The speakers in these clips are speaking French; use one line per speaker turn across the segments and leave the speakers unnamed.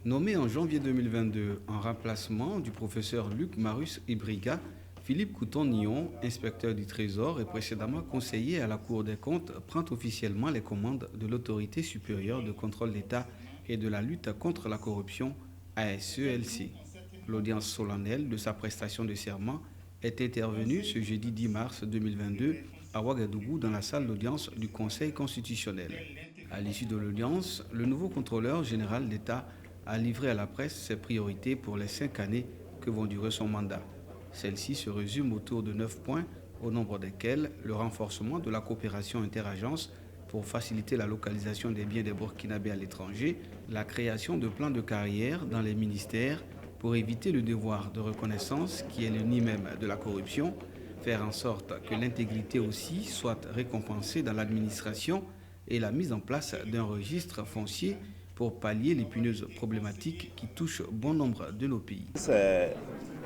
Nommé en janvier 2022 en remplacement du professeur Luc Marus Ibriga, Philippe Couton-Nyon, inspecteur du Trésor et précédemment conseiller à la Cour des comptes, prend officiellement les commandes de l'Autorité supérieure de contrôle d'État et de la lutte contre la corruption, ASELC. L'audience solennelle de sa prestation de serment est intervenue ce jeudi 10 mars 2022 à Ouagadougou dans la salle d'audience du Conseil constitutionnel. À l'issue de l'audience, le nouveau contrôleur général d'État a livré à la presse ses priorités pour les 5 années que vont durer son mandat. Celle-ci se résume autour de 9 points, au nombre desquels le renforcement de la coopération interagences pour faciliter la localisation des biens des Burkinabés à l'étranger, la création de plans de carrière dans les ministères pour éviter le devoir de reconnaissance qui est le nid même de la corruption, faire en sorte que l'intégrité aussi soit récompensée dans l'administration et la mise en place d'un registre foncier pour pallier l'épineuses problématique qui touche bon nombre de nos pays.
C'est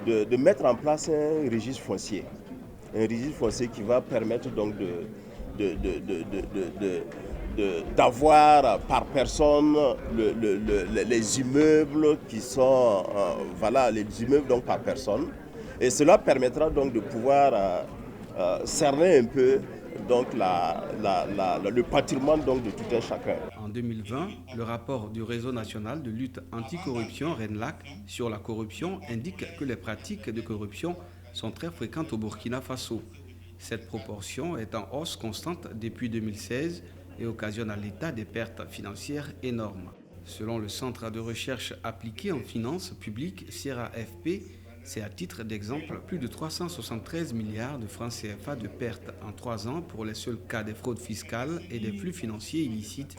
de mettre en place un registre foncier qui va permettre donc d'avoir par personne les immeubles qui sont les immeubles donc par personne, et cela permettra donc de pouvoir cerner un peu donc le patrimoine donc de tout un chacun.
En 2020, le rapport du Réseau national de lutte anticorruption RENLAC sur la corruption indique que les pratiques de corruption sont très fréquentes au Burkina Faso. Cette proportion est en hausse constante depuis 2016 et occasionne à l'État des pertes financières énormes. Selon le Centre de recherche appliquée en finances publiques CERA-FP, c'est à titre d'exemple plus de 373 milliards de francs CFA de pertes en 3 ans pour les seuls cas des fraudes fiscales et des flux financiers illicites.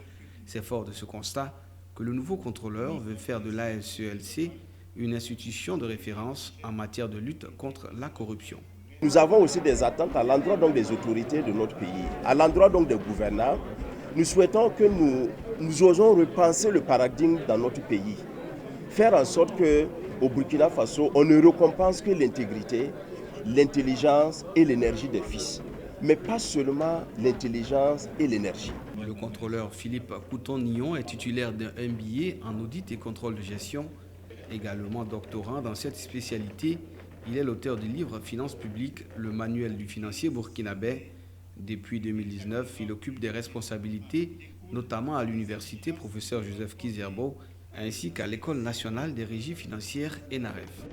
C'est fort de ce constat que le nouveau contrôleur veut faire de l'ASELC une institution de référence en matière de lutte contre la corruption.
Nous avons aussi des attentes à l'endroit donc des autorités de notre pays, à l'endroit donc des gouvernants. Nous souhaitons que nous osons repenser le paradigme dans notre pays, faire en sorte qu'au Burkina Faso, on ne récompense que l'intégrité, l'intelligence et l'énergie des fils, mais pas seulement l'intelligence et l'énergie.
Le contrôleur Philippe Couton-Nyon est titulaire d'un MBA en audit et contrôle de gestion. Également doctorant dans cette spécialité, il est l'auteur du livre Finances publiques, le manuel du financier burkinabé. Depuis 2019, il occupe des responsabilités, notamment à l'université professeur Joseph Kizerbo, ainsi qu'à l'École nationale des régies financières ENAREF.